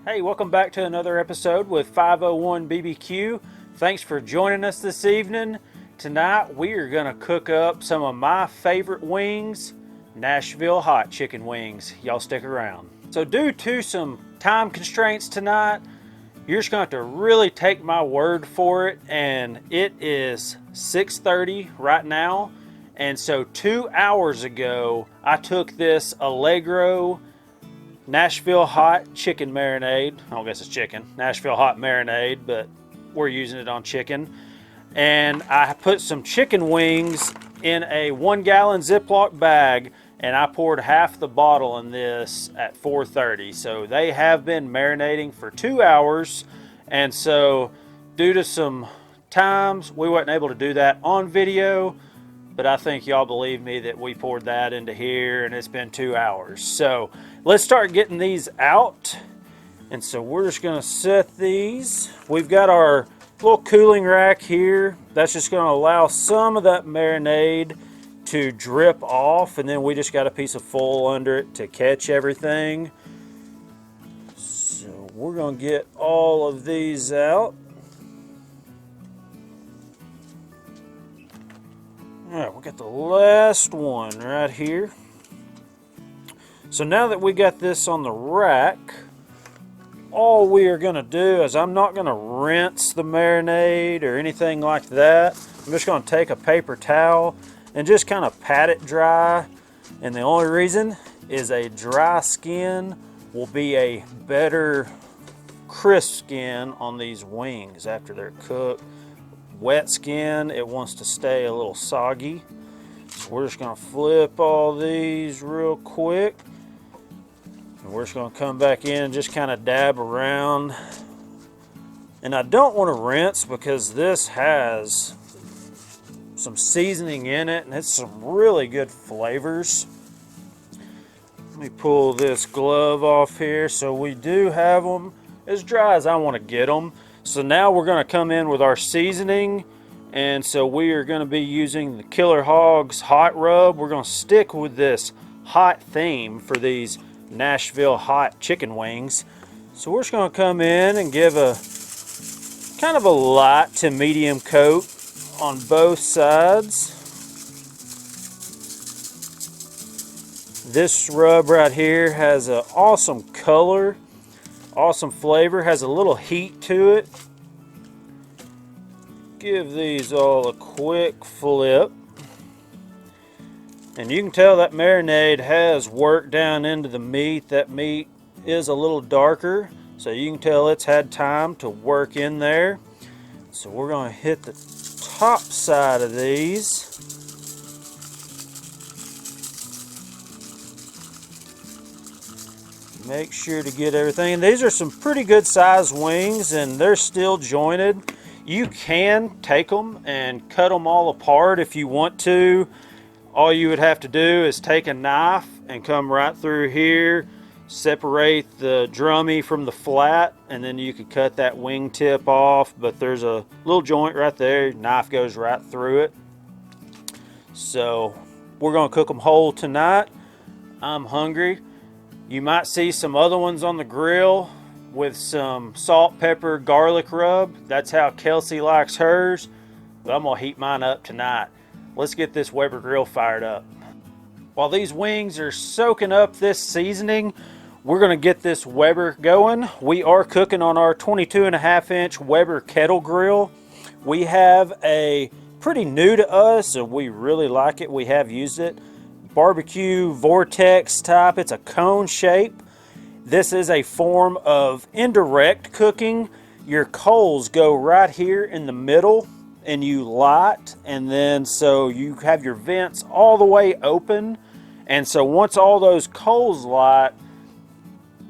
Hey, welcome back to another episode with 501 BBQ. Thanks for joining us this evening. Tonight we are going to cook up some of my favorite wings, Nashville Hot Chicken wings. Y'all stick around. So due to some time constraints tonight, you're just going to have to really take my word for it, and it is 6:30 right now. And so 2 hours ago, I took this Allegro Nashville Hot Chicken Marinade. I don't guess it's chicken. Nashville Hot Marinade, but we're using it on chicken. And I put some chicken wings in a 1 gallon Ziploc bag, and I poured half the bottle in this at 4:30. So they have been marinating for 2 hours. And so due to some times, we weren't able to do that on video. But I think y'all believe me that we poured that into here and it's been 2 hours. So let's start getting these out. And so we're just gonna set these. We've got our little cooling rack here. That's just gonna allow some of that marinade to drip off, and then we just got a piece of foil under it to catch everything. So we're gonna get all of these out. All right, we got the last one right here. So now that we got this on the rack, all we are gonna do is I'm not gonna rinse the marinade or anything like that. I'm just gonna take a paper towel and just kind of pat it dry. And the only reason is a dry skin will be a better crisp skin on these wings after they're cooked. Wet skin, it wants to stay a little soggy. So we're just gonna flip all these real quick. And we're just gonna come back in and just kind of dab around. And I don't want to rinse because this has some seasoning in it and it's some really good flavors. Let me pull this glove off here. So we do have them as dry as I want to get them. So now we're going to come in with our seasoning, and so we are going to be using the Killer Hogs hot rub. We're going to stick with this hot theme for these Nashville hot chicken wings. So we're just going to come in and give a kind of a light to medium coat on both sides. This rub right here has an awesome color. Awesome flavor, has a little heat to it. Give these all a quick flip. And you can tell that marinade has worked down into the meat. That meat is a little darker, so you can tell it's had time to work in there. So we're going to hit the top side of these. Make sure to get everything. And these are some pretty good sized wings and they're still jointed. You can take them and cut them all apart if you want to. All you would have to do is take a knife and come right through here, separate the drummy from the flat, and then you could cut that wing tip off. But there's a little joint right there. Knife goes right through it. So we're going to cook them whole tonight. I'm hungry. You might see some other ones on the grill with some salt, pepper, garlic rub. That's how Kelsey likes hers. But I'm going to heat mine up tonight. Let's get this Weber grill fired up. While these wings are soaking up this seasoning, we're going to get this Weber going. We are cooking on our 22.5-inch Weber kettle grill. We have a pretty new to us and we really like it. We have used it. BBQ Vortex type. It's a cone shape. This is a form of indirect cooking. Your coals go right here in the middle and you light, and then so you have your vents all the way open, and so once all those coals light,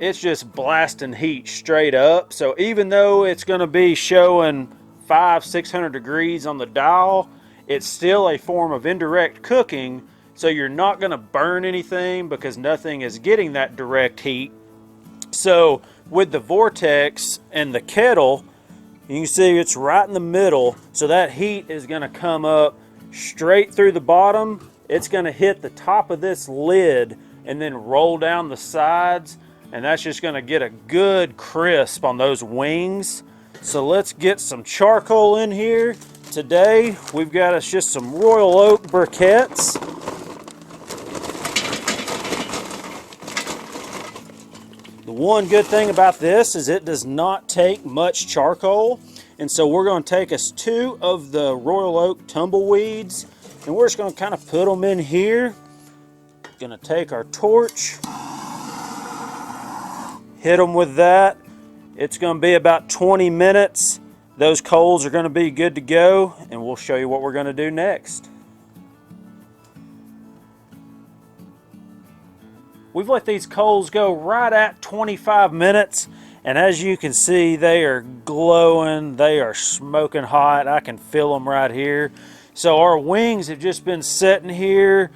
it's just blasting heat straight up. So even though it's going to be showing 500-600 degrees on the dial, it's still a form of indirect cooking. So you're not going to burn anything because nothing is getting that direct heat. So with the Vortex and the kettle, you can see it's right in the middle. So that heat is going to come up straight through the bottom. It's going to hit the top of this lid and then roll down the sides. and that's just gonna get a good crisp on those wings. So let's get some charcoal in here. Today we've got us just some Royal Oak briquettes. The one good thing about this is it does not take much charcoal, and so we're going to take us 2 of the Royal Oak tumbleweeds, and we're just going to kind of put them in here. Going to take our torch, hit them with that. It's going to be about 20 minutes. Those coals are going to be good to go, and we'll show you what we're going to do next. We've let these coals go right at 25 minutes, and as you can see, they are glowing, they are smoking hot. I can feel them right here. So our wings have just been sitting here.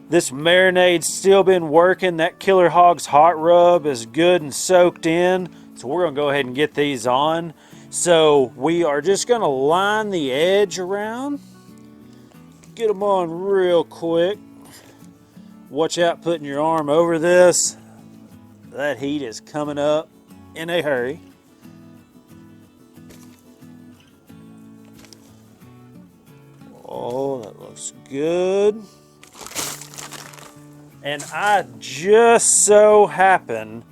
This marinade's still been working. That Killer Hogs hot rub is good and soaked in. So we're gonna go ahead and get these on. So we are just gonna line the edge around, get them on real quick. Watch out putting your arm over this. That heat is coming up in a hurry. Oh, that looks good. And I just so happen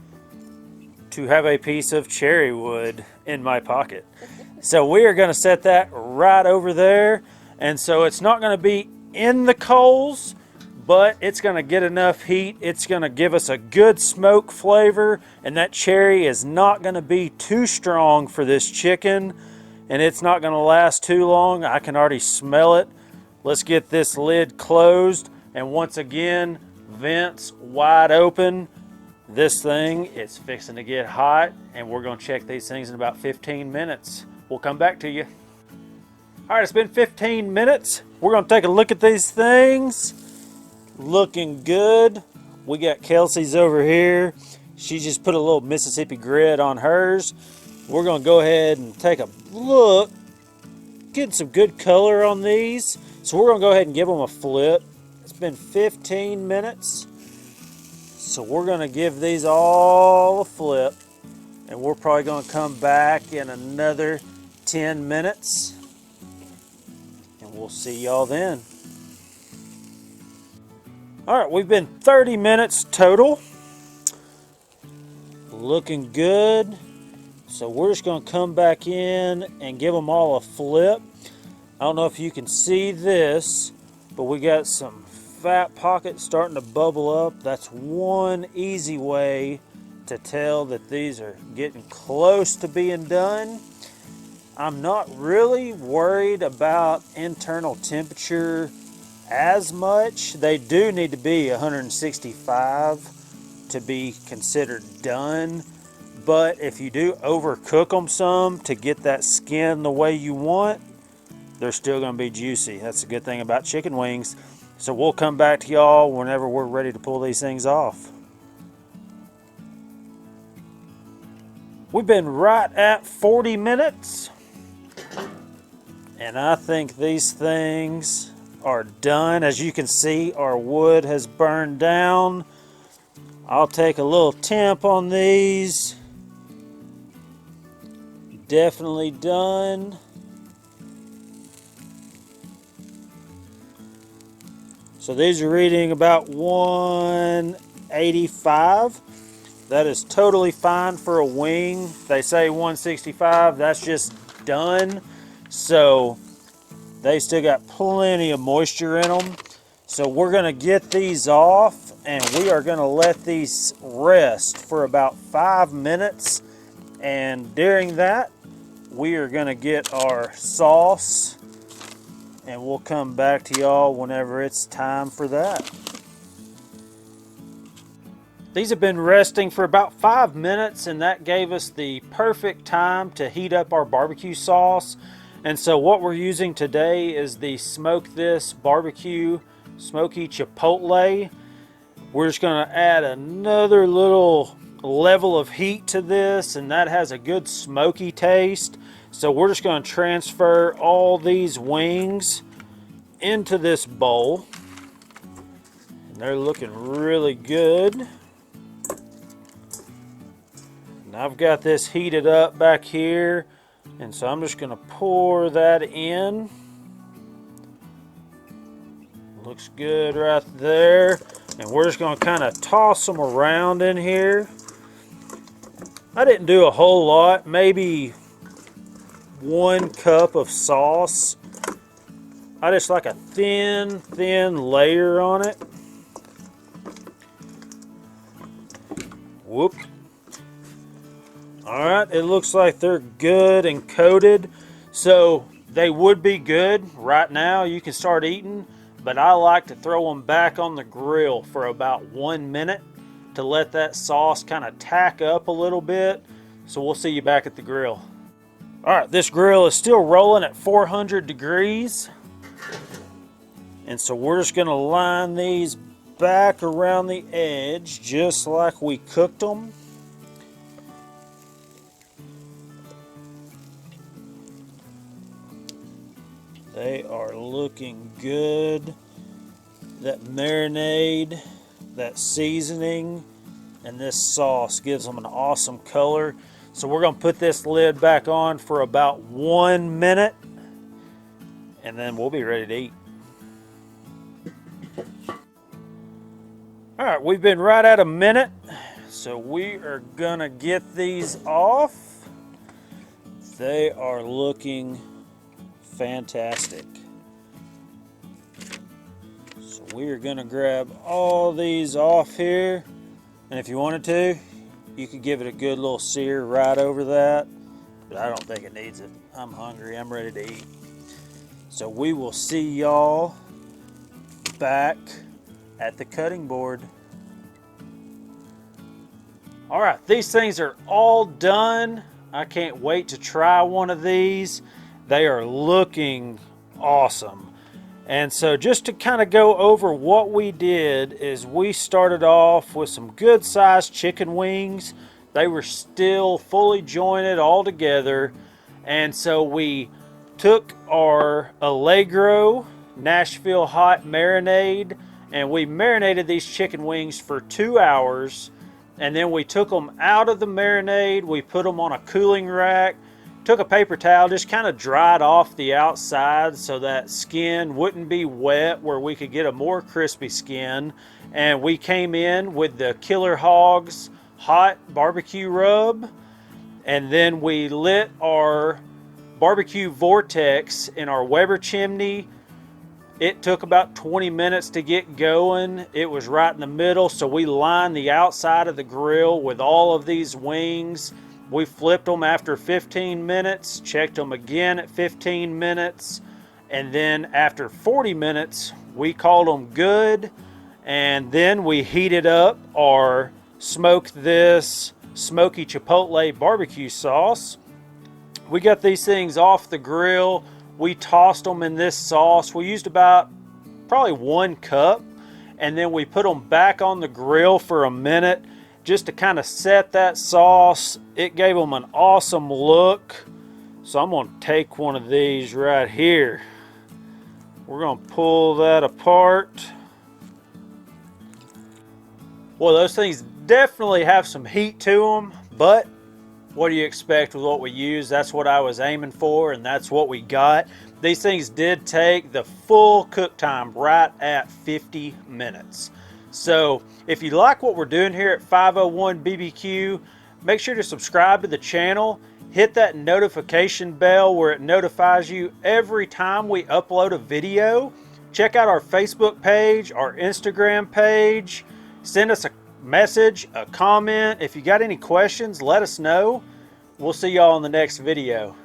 to have a piece of cherry wood in my pocket. So we are going to set that right over there. And so it's not going to be in the coals, but it's going to get enough heat. It's going to give us a good smoke flavor, and that cherry is not going to be too strong for this chicken, and it's not going to last too long. I can already smell it. Let's get this lid closed, and once again, vents wide open. This thing is fixing to get hot, and we're going to check these things in about 15 minutes. We'll come back to you. All right, it's been 15 minutes. We're going to take a look at these things. Looking good. We got Kelsey's over here. She just put a little Mississippi grit on hers. We're going to go ahead and take a look. Getting some good color on these. So we're going to go ahead and give them a flip. It's been 15 minutes. So we're going to give these all a flip. And we're probably going to come back in another 10 minutes. And we'll see y'all then. All right, we've been 30 minutes total. Looking good. So we're just going to come back in and give them all a flip. I don't know if you can see this, but we got some fat pockets starting to bubble up. That's one easy way to tell that these are getting close to being done. I'm not really worried about internal temperature as much. They do need to be 165 to be considered done, but if you do overcook them some to get that skin the way you want, they're still going to be juicy. That's a good thing about chicken wings. So we'll come back to y'all whenever we're ready to pull these things off. We've been right at 40 minutes, and I think these things are done. As you can see, our wood has burned down. I'll take a little temp on these. Definitely done. So these are reading about 185. That is totally fine for a wing. They say 165, that's just done. So they still got plenty of moisture in them. So we're gonna get these off, and we are gonna let these rest for about 5 minutes. And during that, we are gonna get our sauce, and we'll come back to y'all whenever it's time for that. These have been resting for about 5 minutes, and that gave us the perfect time to heat up our barbecue sauce. And so what we're using today is the Smoke This Barbecue Smoky Chipotle. We're just going to add another little level of heat to this, and that has a good smoky taste. So we're just going to transfer all these wings into this bowl, and they're looking really good. I've got this heated up back here, and so I'm just going to pour that in. Looks good right there. And we're just going to kind of toss them around in here. I didn't do a whole lot, maybe 1 cup of sauce. I just like a thin layer on it. Whoop. Alright, it looks like they're good and coated. So they would be good right now. You can start eating, but I like to throw them back on the grill for about 1 minute to let that sauce kind of tack up a little bit. So we'll see you back at the grill. Alright, this grill is still rolling at 400 degrees. And so we're just going to line these back around the edge just like we cooked them. They are looking good. That marinade, that seasoning, and this sauce gives them an awesome color. So we're going to put this lid back on for about 1 minute, and then we'll be ready to eat. All right, we've been right at a minute, so we are gonna get these off. They are looking fantastic. So we are gonna grab all these off here, and if you wanted to, you could give it a good little sear right over that, but I don't think it needs it. I'm hungry, I'm ready to eat. So we will see y'all back at the cutting board. All right, these things are all done. I can't wait to try one of these. They are looking awesome. And so just to kind of go over what we did is we started off with some good sized chicken wings. They were still fully jointed all together. And so we took our Allegro Nashville Hot Marinade, and we marinated these chicken wings for 2 hours, and then we took them out of the marinade, we put them on a cooling rack, took a paper towel, just kind of dried off the outside so that skin wouldn't be wet, where we could get a more crispy skin. And we came in with the Killer Hogs hot barbecue rub, and then we lit our BBQ Vortex in our Weber chimney. It took about 20 minutes to get going. It was right in the middle, so we lined the outside of the grill with all of these wings. We flipped them after 15 minutes, checked them again at 15 minutes, and then after 40 minutes, we called them good. And then we heated up our smoked this smoky chipotle barbecue sauce. We got these things off the grill. We tossed them in this sauce. We used about probably 1 cup, and then we put them back on the grill for a minute just to kind of set that sauce. It gave them an awesome look. So I'm going to take one of these right here. We're going to pull that apart. Well, those things definitely have some heat to them, but what do you expect with what we use? That's what I was aiming for, and that's what we got. These things did take the full cook time right at 50 minutes. So if you like what we're doing here at 501 BBQ, make sure to subscribe to the channel. Hit that notification bell where it notifies you every time we upload a video. Check out our Facebook page, our Instagram page. Send us a message, a comment. If you got any questions, let us know. We'll see y'all in the next video.